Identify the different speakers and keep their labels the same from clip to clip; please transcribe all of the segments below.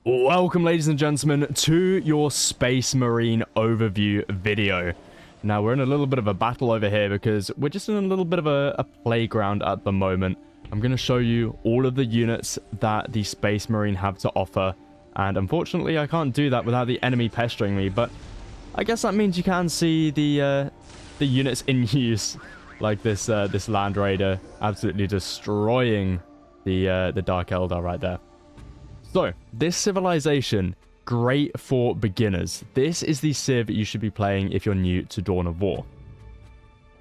Speaker 1: Welcome, ladies and gentlemen, to your Space Marine overview video. Now, we're in a little bit of a battle over here because we're just in a little bit of a playground at the moment. I'm going to show you all of the units that the Space Marine have to offer, and unfortunately, I can't do that without the enemy pestering me, but I guess that means you can see the units in use, like this Land Raider absolutely destroying the Dark Eldar right there. So, this civilization, great for beginners. This is the civ you should be playing if you're new to Dawn of War.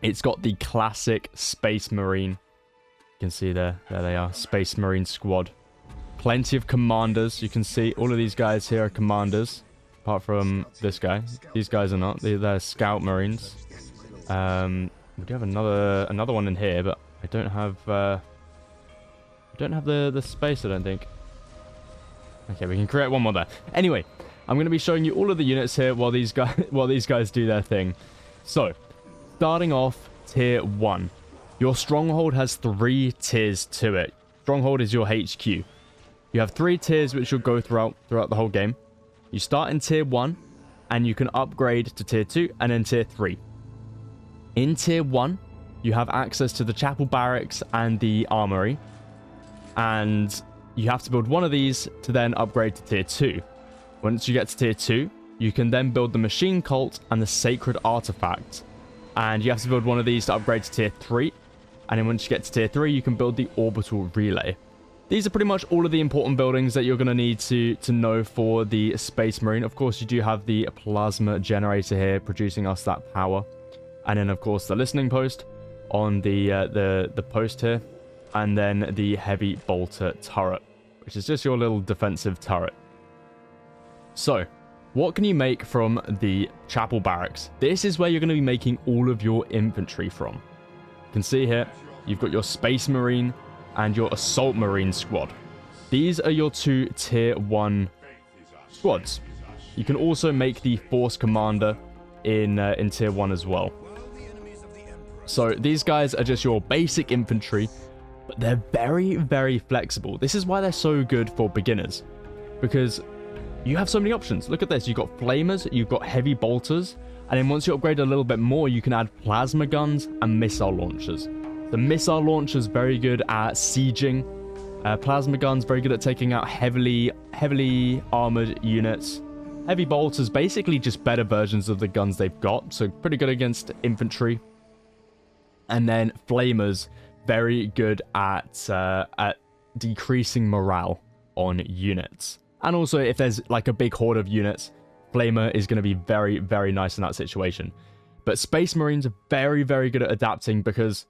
Speaker 1: It's got the classic Space Marine. You can see there they are, Space Marine squad. Plenty of commanders. You can see all of these guys here are commanders, apart from this guy. These guys are not. They're Scout Marines. We do have another one in here, but I don't have the space, I don't think. Okay, we can create one more there. Anyway, I'm going to be showing you all of the units here while these guys do their thing. So, starting off, Tier 1. Your Stronghold has 3 tiers to it. Stronghold is your HQ. You have 3 tiers which you'll go throughout the whole game. You start in Tier 1, and you can upgrade to Tier 2, and then Tier 3. In Tier 1, you have access to the Chapel Barracks and the Armory. And you have to build one of these to then upgrade to Tier 2. Once you get to Tier 2, you can then build the Machine Cult and the Sacred Artifact. And you have to build one of these to upgrade to Tier 3. And then once you get to Tier 3, you can build the Orbital Relay. These are pretty much all of the important buildings that you're going to need to know for the Space Marine. Of course, you do have the Plasma Generator here, producing us that power. And then, of course, the Listening Post on the post here. And then the Heavy Bolter Turret, which is just your little defensive turret. So, what can you make from the Chapel Barracks? This is where you're going to be making all of your infantry from. You can see here, you've got your Space Marine and your Assault Marine squad. These are your 2 Tier 1 squads. You can also make the Force Commander in Tier 1 as well. So, these guys are just your basic infantry, but they're very, very flexible. This is why they're so good for beginners, because you have so many options. Look at this. You've got flamers, you've got heavy bolters, and then once you upgrade a little bit more, you can add plasma guns and missile launchers. The missile launchers very good at sieging. Plasma guns very good at taking out heavily armored units. Heavy bolters basically just better versions of the guns they've got, so pretty good against infantry. And then flamers, very good at decreasing morale on units. And also, if there's like a big horde of units, Flamer is going to be very, very nice in that situation. But Space Marines are very, very good at adapting, because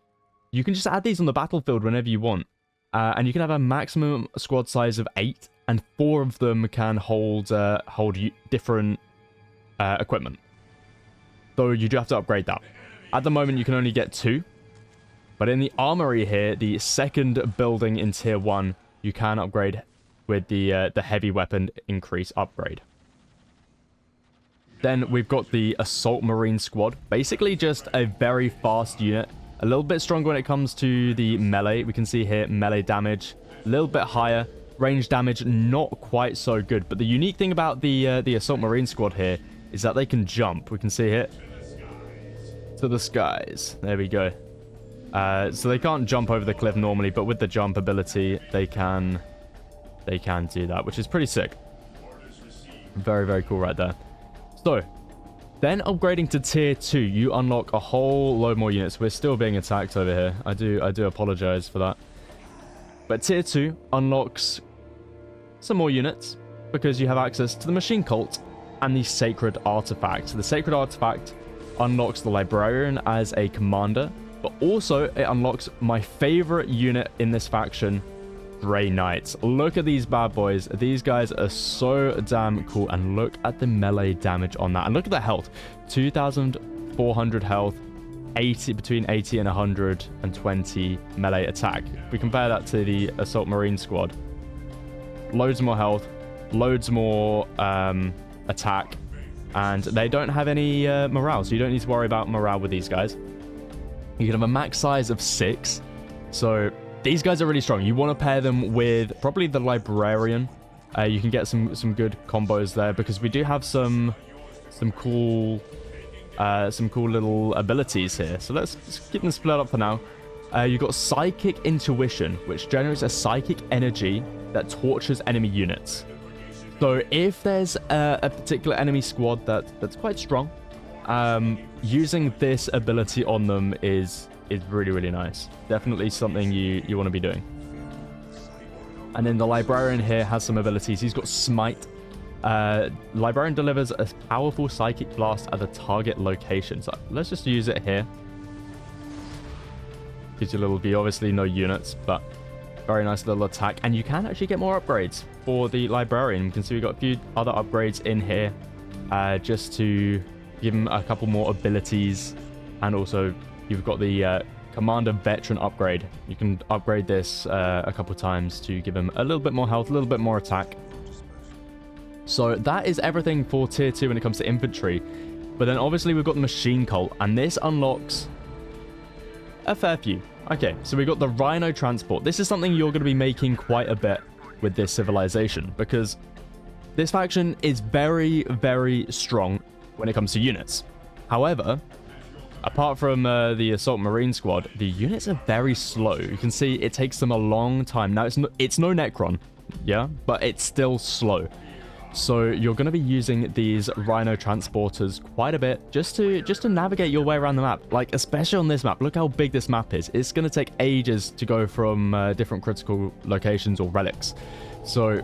Speaker 1: you can just add these on the battlefield whenever you want. And you can have a maximum squad size of 8, and 4 of them can hold different equipment. Though you do have to upgrade that. At the moment, you can only get 2. But in the Armory here, the second building in Tier 1, you can upgrade with the Heavy Weapon Increase upgrade. Then we've got the Assault Marine Squad. Basically just a very fast unit. A little bit stronger when it comes to the melee. We can see here melee damage a little bit higher. Range damage not quite so good. But the unique thing about the Assault Marine Squad here is that they can jump. We can see here to the skies. There we go. So they can't jump over the cliff normally, but with the jump ability, they can do that, which is pretty sick. Very, very cool right there. So, then upgrading to Tier 2, you unlock a whole load more units. We're still being attacked over here. I do apologize for that. But Tier 2 unlocks some more units, because you have access to the Machine Cult and the Sacred Artifact. The Sacred Artifact unlocks the Librarian as a commander, but also it unlocks my favorite unit in this faction, Grey Knights. Look at these bad boys. These guys are so damn cool, and look at the melee damage on that. And look at the health. 2,400 health, between 80 and 120 melee attack. If we compare that to the Assault Marine Squad, loads more health, loads more attack, and they don't have any morale, so you don't need to worry about morale with these guys. You can have a max size of 6. So these guys are really strong. You want to pair them with probably the Librarian You can get some good combos there because we do have some cool little abilities here. So let's keep them split up for now. You've got Psychic Intuition, which generates a psychic energy that tortures enemy units. So if there's a particular enemy squad that's quite strong, using this ability on them is really, really nice. Definitely something you want to be doing. And then the Librarian here has some abilities. He's got Smite. Librarian delivers a powerful psychic blast at the target location. So let's just use it here. Gives you a little view. Obviously no units, but very nice little attack. And you can actually get more upgrades for the Librarian. You can see we've got a few other upgrades in here just to give him a couple more abilities. And also you've got the Commander Veteran upgrade. You can upgrade this a couple times to give him a little bit more health, a little bit more attack. So that is everything for tier 2 when it comes to infantry. But then obviously we've got the Machine Cult, and this unlocks a fair few. Okay, so we've got the Rhino Transport. This is something you're going to be making quite a bit with this civilization, because this faction is very, very strong when it comes to units. However, apart from the Assault Marine squad, the units are very slow. You can see it takes them a long time. Now, it's no Necron, yeah, but it's still slow. So you're going to be using these Rhino Transporters quite a bit just to navigate your way around the map. Like, especially on this map, look how big this map is. It's going to take ages to go from different critical locations or relics. So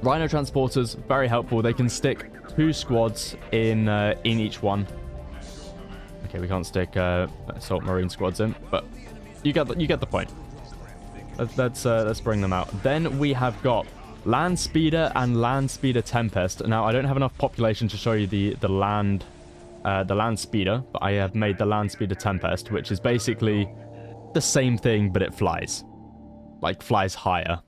Speaker 1: Rhino Transporters, very helpful. They can stick 2 squads in each one. Okay, we can't stick Assault Marine squads in, but you get the point. Let's bring them out. Then we have got Land Speeder and Land Speeder Tempest. Now, I don't have enough population to show you the Land Speeder, but I have made the Land Speeder Tempest, which is basically the same thing, but it flies. Like, flies higher.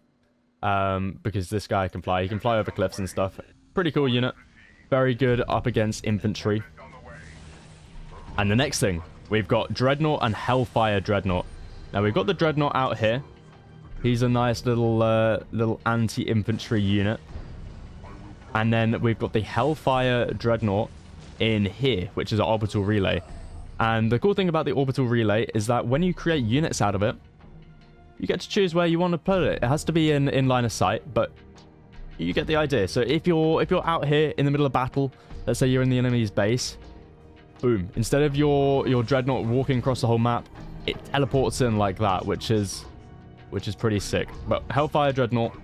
Speaker 1: Because this guy can fly. He can fly over cliffs and stuff. Pretty cool unit. Very good up against infantry. And the next thing, we've got Dreadnought and Hellfire Dreadnought. Now, we've got the Dreadnought out here. He's a nice little anti-infantry unit. And then we've got the Hellfire Dreadnought in here, which is an orbital relay. And the cool thing about the orbital relay is that when you create units out of it, you get to choose where you want to put it. It has to be in line of sight, but you get the idea. So if you're out here in the middle of battle, let's say you're in the enemy's base, boom. Instead of your Dreadnought walking across the whole map, it teleports in like that, which is pretty sick. But Hellfire Dreadnought,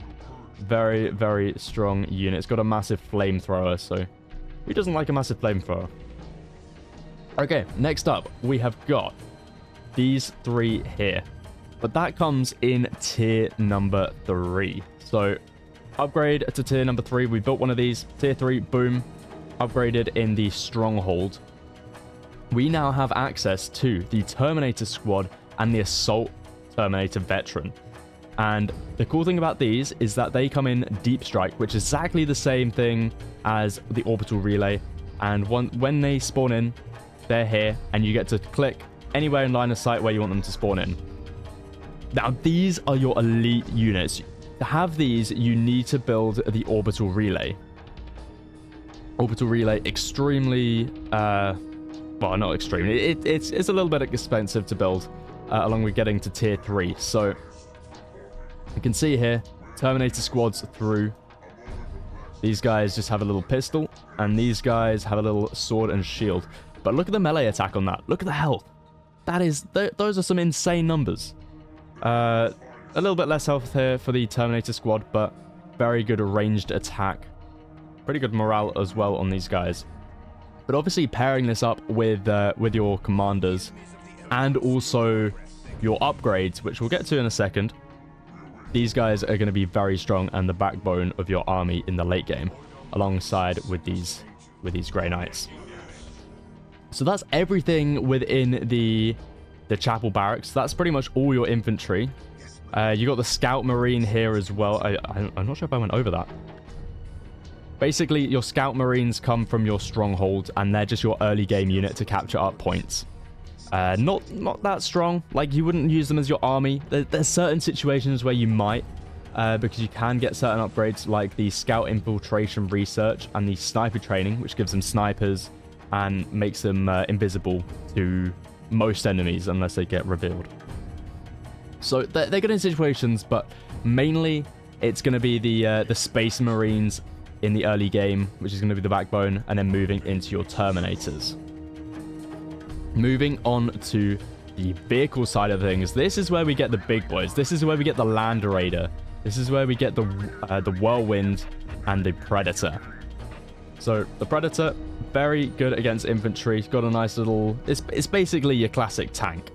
Speaker 1: very, very strong unit. It's got a massive flamethrower, so who doesn't like a massive flamethrower? Okay, next up, we have got these 3 here. But that comes in tier number 3. So, upgrade to tier number 3. We built one of these. Tier 3, boom. Upgraded in the Stronghold. We now have access to the Terminator Squad and the Assault Terminator Veteran. And the cool thing about these is that they come in Deep Strike, which is exactly the same thing as the Orbital Relay. And when they spawn in, they're here, and you get to click anywhere in line of sight where you want them to spawn in. Now, these are your elite units. To have these, you need to build the Orbital Relay. Orbital Relay, extremely... well, not extremely. It's a little bit expensive to build, along with getting to tier 3. So, you can see here, Terminator squads through. These guys just have a little pistol, and these guys have a little sword and shield. But look at the melee attack on that. Look at the health. Those are some insane numbers. A little bit less health here for the Terminator squad, but very good ranged attack. Pretty good morale as well on these guys. But obviously pairing this up with your commanders and also your upgrades, which we'll get to in a second, these guys are going to be very strong and the backbone of your army in the late game, alongside with these Grey Knights. So that's everything within the Chapel Barracks. That's pretty much all your infantry. You got the Scout Marine here as well. I'm not sure if I went over that. Basically, your Scout Marines come from your Stronghold, and they're just your early game unit to capture up points. Not that strong. Like, you wouldn't use them as your army. There's certain situations where you might. because you can get certain upgrades like the scout infiltration research and the sniper training, which gives them snipers and makes them invisible to most enemies unless they get revealed. So they're good in situations, but mainly it's going to be the Space Marines in the early game, which is going to be the backbone, and then moving into your Terminators. Moving on to the vehicle side of things, this is where we get the big boys. This is where we get the Land Raider. This is where we get the Whirlwind and the Predator. So the Predator, very good against infantry. It's got a nice little... It's basically your classic tank.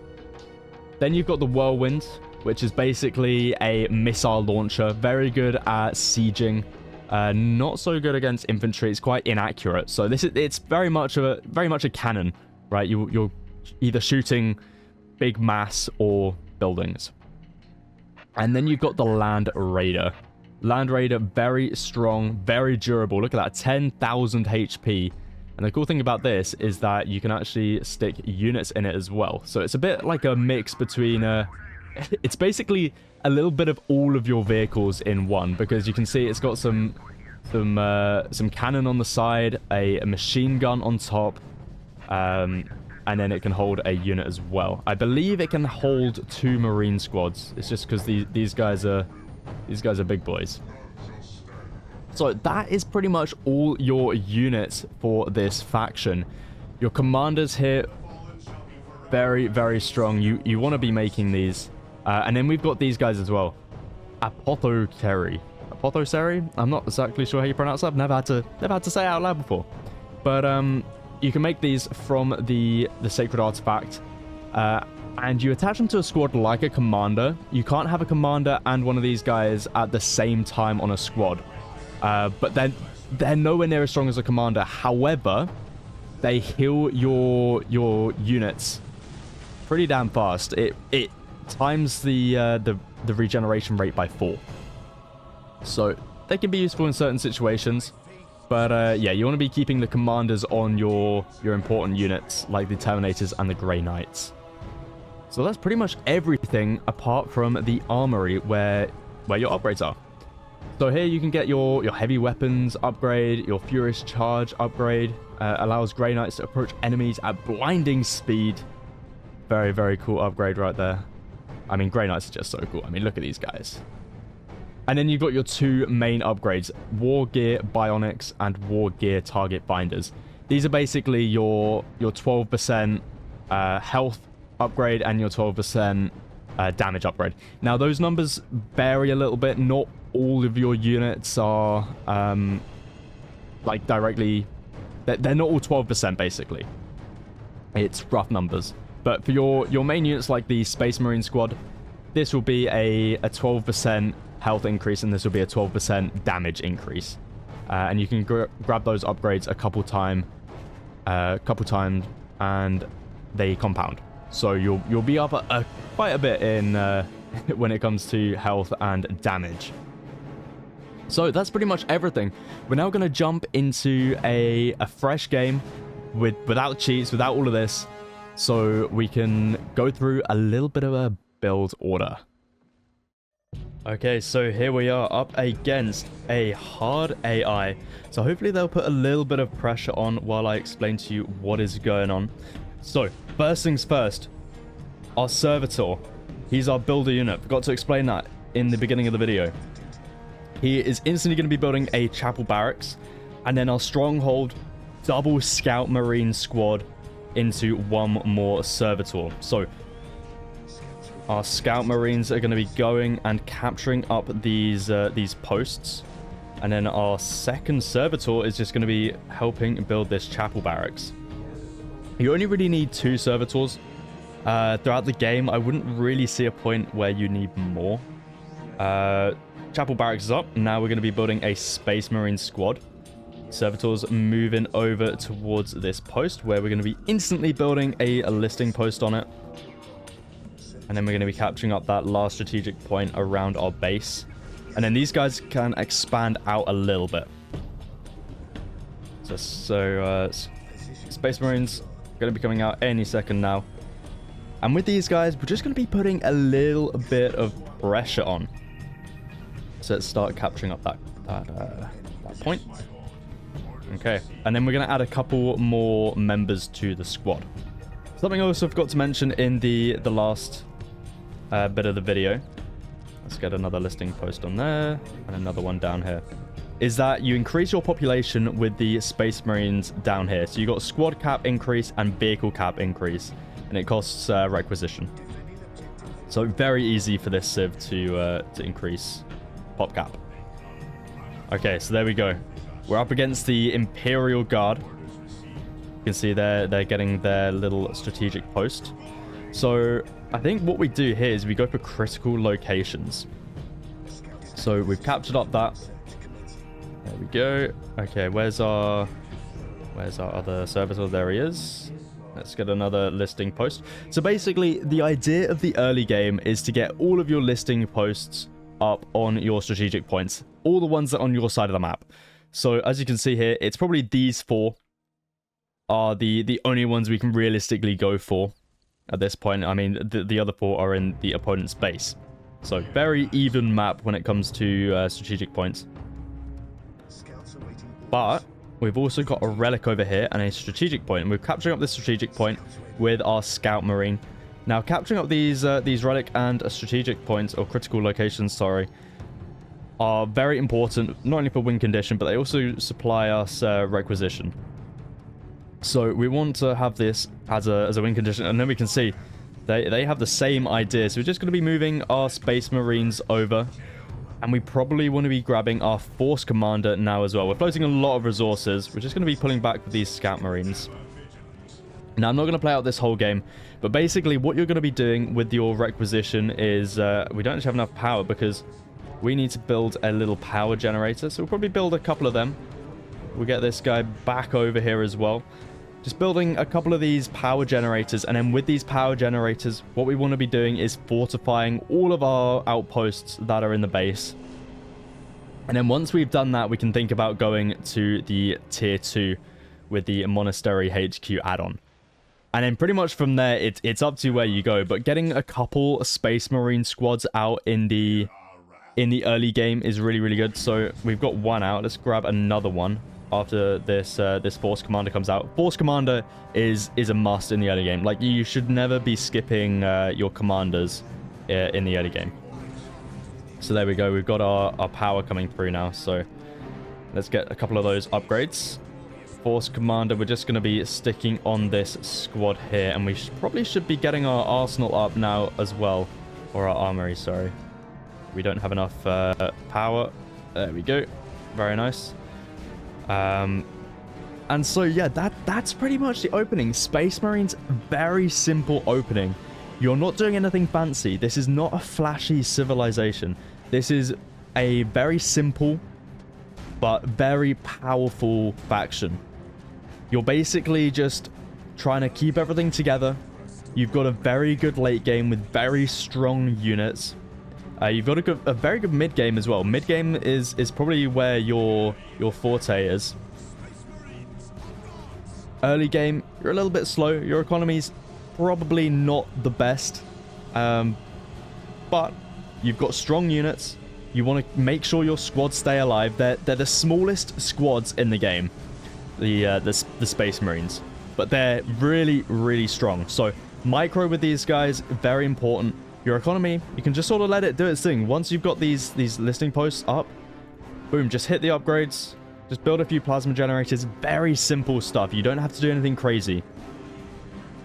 Speaker 1: Then you've got the Whirlwind, which is basically a missile launcher. Very good at sieging. Not so good against infantry. It's quite inaccurate. So it's very much a cannon, right? You're either shooting big mass or buildings. And then you've got the Land Raider. Land Raider, very strong, very durable. Look at that, 10,000 HP. And the cool thing about this is that you can actually stick units in it as well. So it's a bit like a mix between... it's basically a little bit of all of your vehicles in one, because you can see it's got some cannon on the side, a machine gun on top, and then it can hold a unit as well. I believe it can hold 2 Marine squads. It's just because these guys are big boys. So that is pretty much all your units for this faction. Your commanders here, very, very strong. You want to be making these. And then we've got these guys as well. Apothecary. Apothecary? I'm not exactly sure how you pronounce that. I've never had to say it out loud before. But you can make these from the Sacred Artifact. And you attach them to a squad like a commander. You can't have a commander and one of these guys at the same time on a squad. But they're nowhere near as strong as a commander. However, they heal your units pretty damn fast. It times the regeneration rate by 4. So they can be useful in certain situations. But yeah, you want to be keeping the commanders on your important units like the Terminators and the Grey Knights. So that's pretty much everything apart from the armory where your upgrades are. So here you can get your heavy weapons upgrade, your Furious Charge upgrade, allows Grey Knights to approach enemies at blinding speed. Very, very cool upgrade right there. I mean, Grey Knights are just so cool. I mean, look at these guys. And then you've got your 2 main upgrades, War Gear Bionics and War Gear Target Binders. These are basically your 12% health upgrade and your 12% damage upgrade. Now, those numbers vary a little bit. Not all of your units are like directly... They're not all 12% basically. It's rough numbers. But for your main units like the Space Marine squad, this will be a 12% health increase, and this will be a 12% damage increase. And you can grab those upgrades a couple times, and they compound. So you'll be up quite a bit in when it comes to health and damage. So that's pretty much everything. We're now going to jump into a fresh game without cheats, without all of this, so we can go through a little bit of a build order. Okay, so here we are up against a hard AI. So hopefully they'll put a little bit of pressure on while I explain to you what is going on. So, first things first, our Servitor. He's our builder unit. Forgot to explain that in the beginning of the video. He is instantly going to be building a chapel barracks, and then our Stronghold double Scout Marine squad into one more Servitor. So, our Scout Marines are going to be going and capturing up these posts. And then our second Servitor is just going to be helping build this chapel barracks. You only really need 2 Servitors. Throughout the game, I wouldn't really see a point where you need more. Chapel barracks is up. Now we're going to be building a Space Marine squad. Servitors moving over towards this post, where we're going to be instantly building a listing post on it. And then we're going to be capturing up that last strategic point around our base. And then these guys can expand out a little bit. So Space Marines going to be coming out any second now. And with these guys, we're just going to be putting a little bit of pressure on. So let's start capturing up that point. Okay, and then we're going to add a couple more members to the squad. Something I also forgot to mention in the last bit of the video. Let's get another listing post on there and another one down here. Is that you increase your population with the Space Marines down here. So you got squad cap increase and vehicle cap increase, and it costs requisition. So very easy for this civ to increase pop cap. Okay, so there we go. We're up against the Imperial Guard. You can see they're getting their little strategic post. So I think what we do here is we go for critical locations. So we've captured up that. There we go. Okay, where's our other servitor? There he is. Let's get another listing post. So basically, the idea of the early game is to get all of your listing posts up on your strategic points. All the ones that are on your side of the map. So as you can see here, it's probably these four are the only ones we can realistically go for at this point. I mean, the other four are in the opponent's base. So very even map when it comes to strategic points. But we've also got a relic over here and a strategic point. And we're capturing up this strategic point with our scout marine. Now, capturing up these relic and strategic points, or critical locations, sorry, are very important, not only for win condition, but they also supply us requisition. So we want to have this as a win condition, and then we can see they have the same idea. So we're just going to be moving our Space Marines over, and we probably want to be grabbing our Force Commander now as well. We're floating a lot of resources. We're just going to be pulling back with these Scout Marines. Now, I'm not going to play out this whole game, but basically what you're going to be doing with your requisition is we don't actually have enough power because we need to build a little power generator. So we'll probably build a couple of them. We'll get this guy back over here as well. Just building a couple of these power generators, and then with these power generators, what we want to be doing is fortifying all of our outposts that are in the base. And then once we've done that, we can think about going to the tier 2 with the Monastery HQ add-on. And then pretty much from there, it's up to where you go. But getting a couple Space Marine squads out in the early game is really, really good. So we've got one out. Let's grab another one after this Force Commander comes out. Force Commander is a must in the early game. Like, you should never be skipping your commanders in the early game. So there we go. We've got our power coming through now. So let's get a couple of those upgrades. Force Commander, we're just going to be sticking on this squad here, and we probably should be getting our arsenal up now as well, or our armory, sorry. We don't have enough power. There we go. Very nice. And so yeah, that's pretty much the opening. Space Marines, very simple opening. You're not doing anything fancy. This is not a flashy civilization. This is a very simple but very powerful faction. You're basically just trying to keep everything together. You've got a very good late game with very strong units. You've got a very good mid game as well. Mid game is probably where your forte is. Early game, you're a little bit slow. Your economy's probably not the best, but you've got strong units. You want to make sure your squads stay alive. They're the smallest squads in the game, the Space Marines, but they're really, really strong. So micro with these guys, very important. Your economy, you can just sort of let it do its thing. Once you've got these listing posts up, boom, just hit the upgrades. Just build a few plasma generators. Very simple stuff. You don't have to do anything crazy.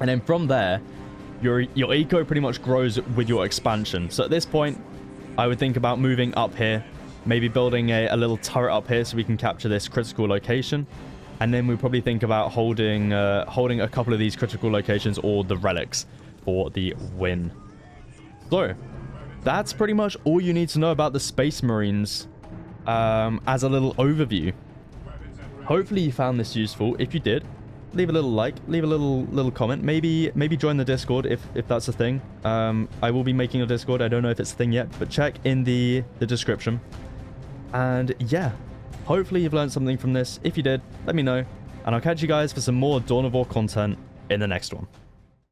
Speaker 1: And then from there, your eco pretty much grows with your expansion. So at this point, I would think about moving up here. Maybe building a little turret up here so we can capture this critical location. And then we'll probably think about holding a couple of these critical locations or the relics for the win. So, that's pretty much all you need to know about the Space Marines as a little overview. Hopefully you found this useful. If you did, leave a little like, leave a little comment. Maybe join the Discord if that's a thing. I will be making a Discord. I don't know if it's a thing yet, but check in the description. And yeah, hopefully you've learned something from this. If you did, let me know. And I'll catch you guys for some more Dawn of War content in the next one.